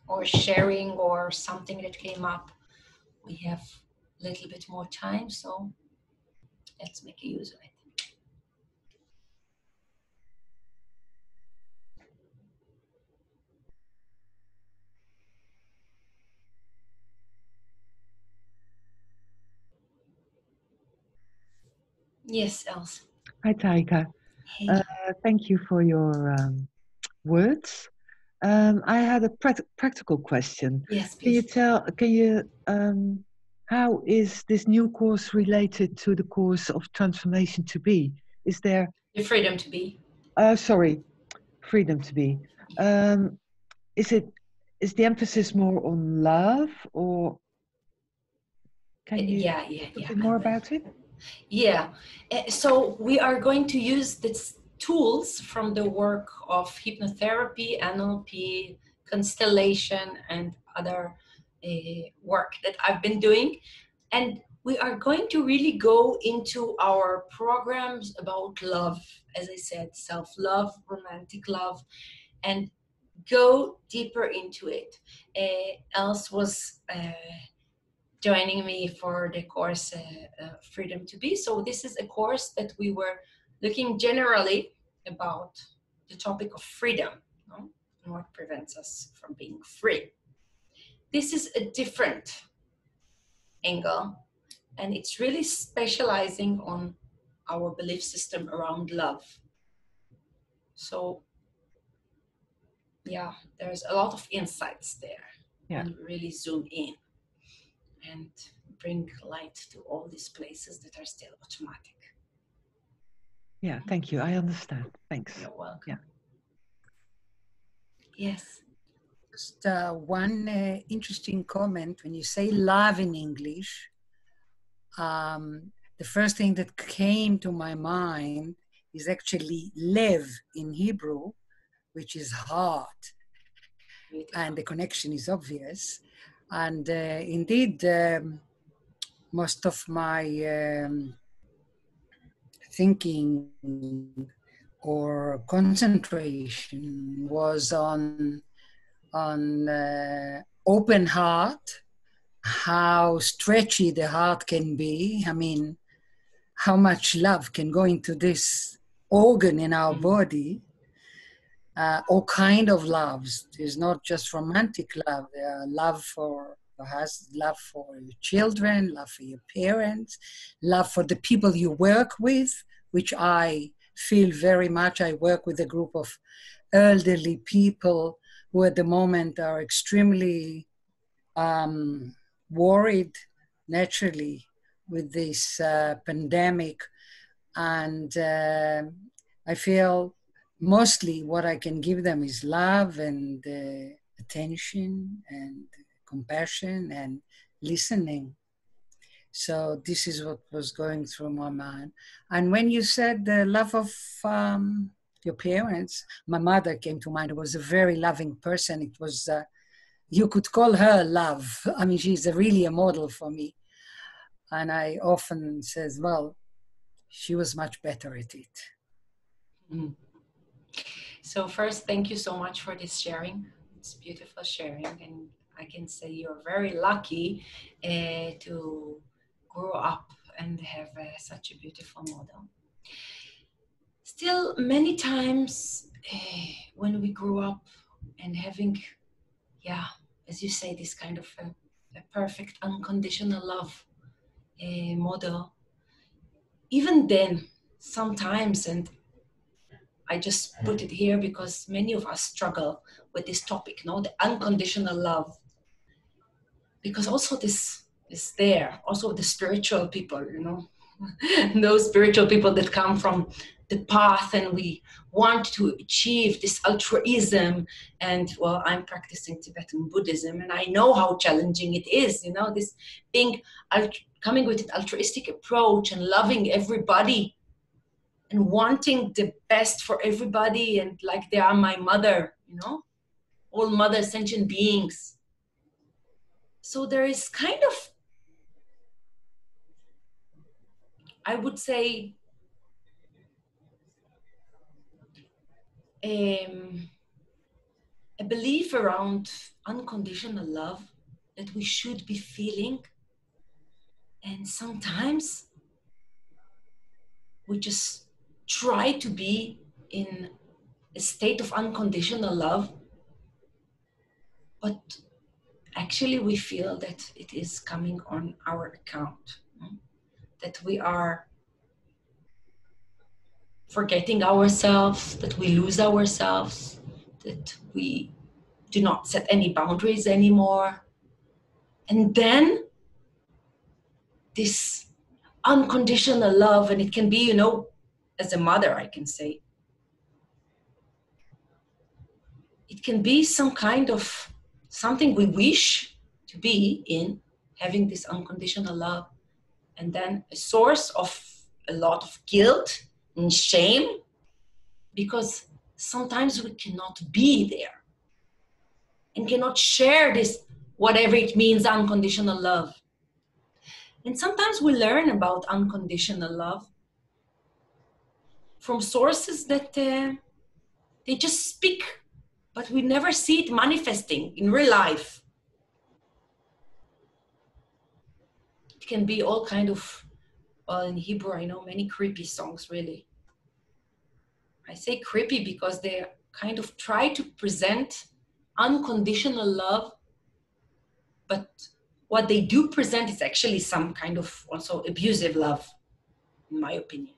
or sharing or something that came up? We have a little bit more time, so let's make a use of it. Yes, Else. Hi, Tarika. Hey. Thank you for your words. I had a practical question. Yes, please. How is this new course related to the course of Transformation to Be? Is there... The Freedom to Be. Freedom to Be. Is the emphasis more on love, or can you talk more about it? Yeah, so we are going to use these tools from the work of hypnotherapy, NLP, constellation, and other work that I've been doing. And we are going to really go into our programs about love, as I said, self-love, romantic love, and go deeper into it. Else was joining me for the course Freedom to Be. So this is a course that we were looking generally about the topic of freedom, no? And what prevents us from being free. This is a different angle, and it's really specializing on our belief system around love. So yeah, there's a lot of insights there. Yeah. And really zoom in and bring light to all these places that are still automatic. Yeah, thank you. I understand. Thanks. You're welcome. Yeah. Yes. Just one interesting comment. When you say love in English, the first thing that came to my mind is actually lev in Hebrew, which is heart. And the connection is obvious. And indeed, most of my thinking or concentration was on open heart, how stretchy the heart can be. I mean, how much love can go into this organ in our body. All kind of loves. There's not just romantic love. There are love for your husband, love for your children, love for your parents, love for the people you work with, which I feel very much. I work with a group of elderly people who at the moment are extremely worried, naturally, with this pandemic. And I feel mostly what I can give them is love and attention and compassion and listening. So this is what was going through my mind. And when you said the love of your parents. My mother came to mind. It was a very loving person. It was, you could call her love. I mean, she's really a model for me. And I often says, well, she was much better at it. Mm. So first, thank you so much for this sharing. It's beautiful sharing. And I can say you're very lucky to grow up and have such a beautiful model. Still, many times when we grow up and having, yeah, as you say, this kind of a perfect unconditional love model, even then, sometimes, and I just put it here because many of us struggle with this topic, no, the unconditional love. Because also this is there, also the spiritual people, you know, those spiritual people that come from the path and we want to achieve this altruism. And well, I'm practicing Tibetan Buddhism and I know how challenging it is, you know, this being, coming with an altruistic approach and loving everybody and wanting the best for everybody, and like they are my mother, you know, all mother sentient beings. So there is kind of, I would say, a belief around unconditional love that we should be feeling. And sometimes we just try to be in a state of unconditional love, but actually we feel that it is coming on our account, that we are forgetting ourselves, that we lose ourselves, that we do not set any boundaries anymore. And then this unconditional love, and it can be, you know, as a mother, I can say, it can be some kind of something we wish to be in, having this unconditional love, and then a source of a lot of guilt and shame, because sometimes we cannot be there and cannot share this, whatever it means, unconditional love. And sometimes we learn about unconditional love from sources that they just speak, but we never see it manifesting in real life. It can be all kind of, well, in Hebrew, I know many creepy songs, really. I say creepy because they kind of try to present unconditional love, but what they do present is actually some kind of also abusive love, in my opinion.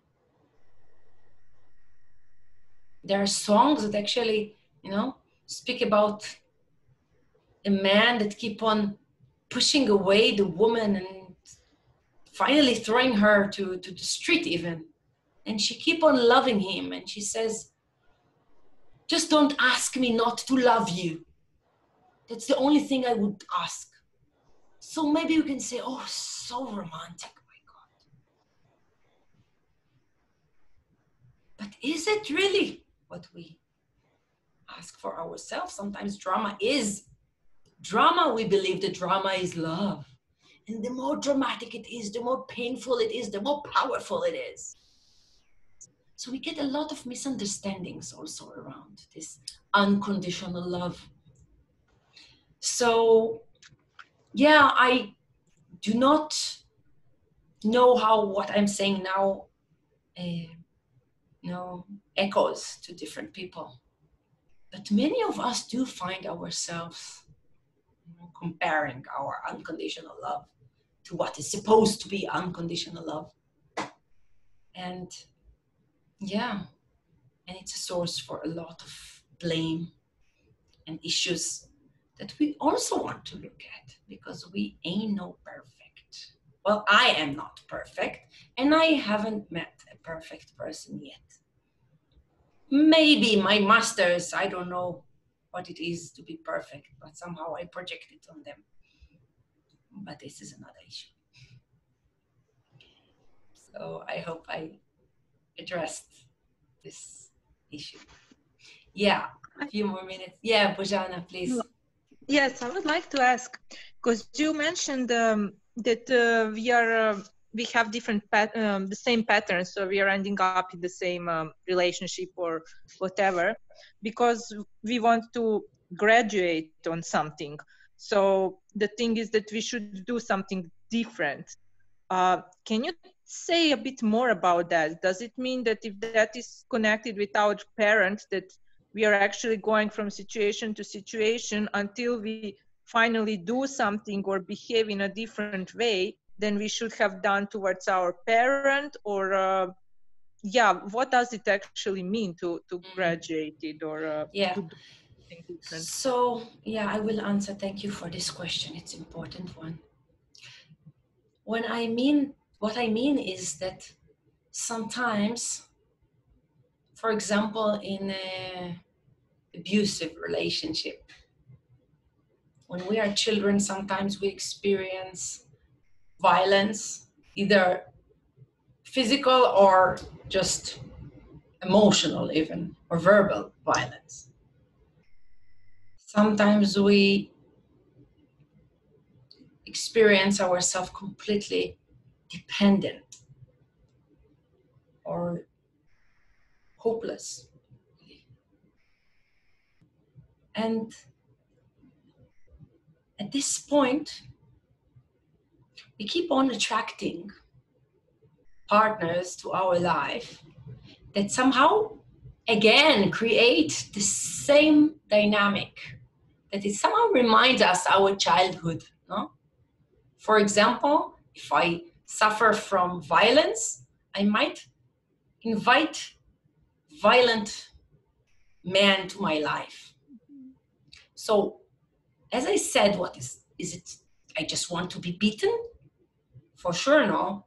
There are songs that actually, you know, speak about a man that keep on pushing away the woman and finally throwing her to the street even. And she keep on loving him. And she says, just don't ask me not to love you. That's the only thing I would ask. So maybe you can say, oh, so romantic, my God. But is it really what we ask for ourselves? Sometimes drama, we believe that drama is love. And the more dramatic it is, the more painful it is, the more powerful it is. So we get a lot of misunderstandings also around this unconditional love. So, yeah, I do not know how what I'm saying now echoes to different people. But many of us do find ourselves comparing our unconditional love to what is supposed to be unconditional love. And yeah, and it's a source for a lot of blame and issues that we also want to look at, because we ain't no perfect. Well, I am not perfect, and I haven't met a perfect person yet. Maybe my masters, I don't know what it is to be perfect, but somehow I project it on them. But this is another issue. So I hope I addressed this issue. Yeah, a few more minutes. Yeah, Bojana, please. Yes, I would like to ask, because you mentioned that we have different the same patterns, so we are ending up in the same relationship or whatever, because we want to graduate on something. So the thing is that we should do something different. Can you say a bit more about that? Does it mean that if that is connected with our parents, that we are actually going from situation to situation until we finally do something or behave in a different way than we should have done towards our parent? Or yeah, what does it actually mean to graduate it or to do something different? So yeah, I will answer. Thank you for this question. It's an important one. What I mean is that sometimes, for example, in an abusive relationship, when we are children, sometimes we experience violence, either physical or just emotional even, or verbal violence. Sometimes we experience ourselves completely dependent or hopeless. And at this point, we keep on attracting partners to our life that somehow, again, create the same dynamic, that it somehow reminds us our childhood. No? For example, if I suffer from violence, I might invite violent man to my life. So, as I said, what is it? I just want to be beaten? For sure, no.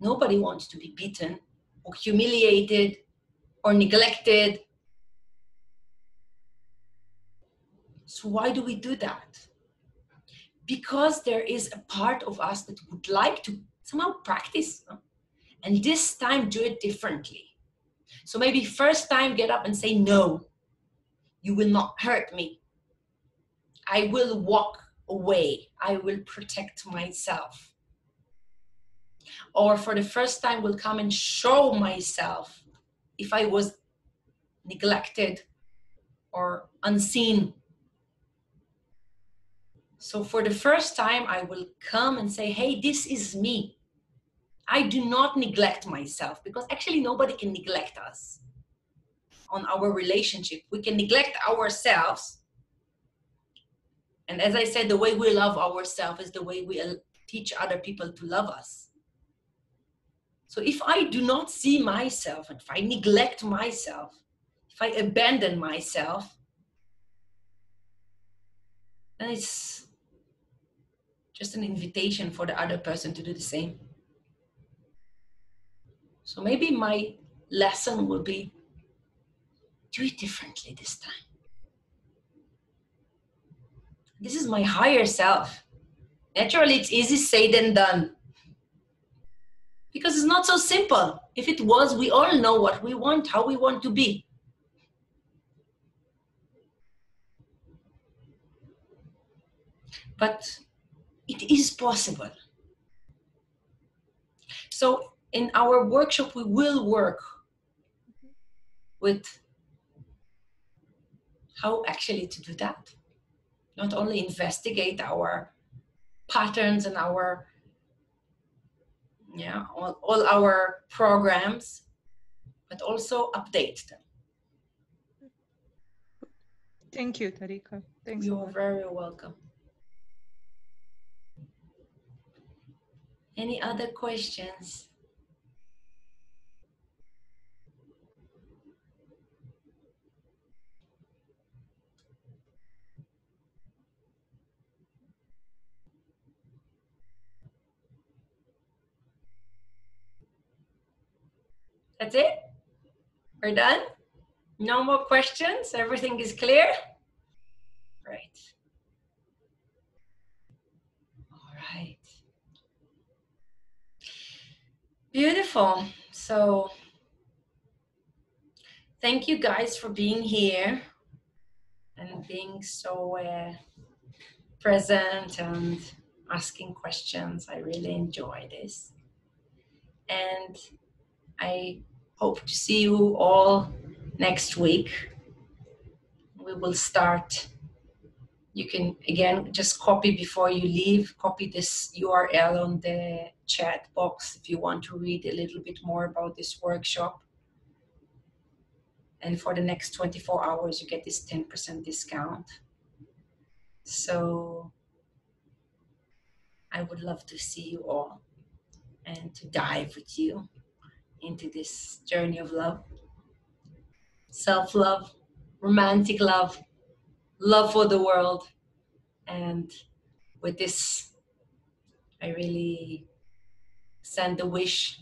Nobody wants to be beaten or humiliated or neglected. So why do we do that? Because there is a part of us that would like to somehow practice, no? And this time do it differently. So maybe first time get up and say, no, you will not hurt me. I will walk away. I will protect myself. Or for the first time will come and show myself if I was neglected or unseen. So for the first time, I will come and say, hey, this is me. I do not neglect myself, because actually nobody can neglect us on our relationship. We can neglect ourselves. And as I said, the way we love ourselves is the way we teach other people to love us. So if I do not see myself, and if I neglect myself, if I abandon myself, then it's just an invitation for the other person to do the same. So maybe my lesson will be, do it differently this time. This is my higher self. Naturally, it's easy said than done, because it's not so simple. If it was, we all know what we want, how we want to be. But it is possible. So in our workshop, we will work with how actually to do that. Not only investigate our patterns and our, all our programs, but also update them. Thank you, Tarika. Thanks. You're very welcome. Any other questions? That's it? We're done? No more questions? Everything is clear? Great. All right. Beautiful. So thank you guys for being here and being so present and asking questions. I really enjoy this. And I hope to see you all next week. We will start. You can, again, just copy before you leave, copy this URL on the chat box if you want to read a little bit more about this workshop. And for the next 24 hours, you get this 10% discount. So I would love to see you all and to dive with you into this journey of love, self-love, romantic love, love for the world. And with this, I really send a wish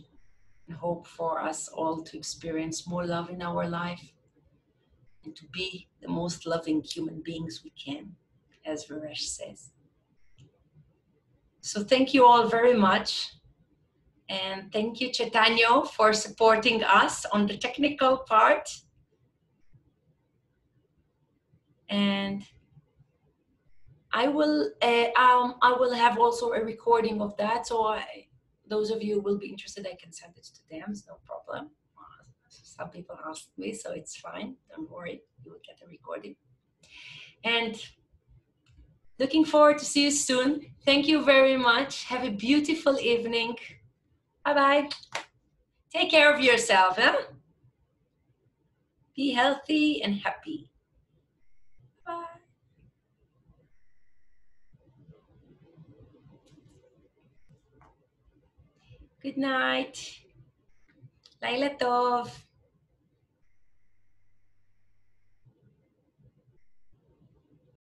and hope for us all to experience more love in our life and to be the most loving human beings we can, as Varesh says. So thank you all very much. And thank you, Chaitanya, for supporting us on the technical part. And I will have also a recording of that. So those of you who will be interested, I can send it to them. It's no problem. Some people asked me, so it's fine. Don't worry, you will get a recording. And looking forward to see you soon. Thank you very much. Have a beautiful evening. Bye-bye. Take care of yourself, huh? Be healthy and happy. Bye. Good night. Laila Tov.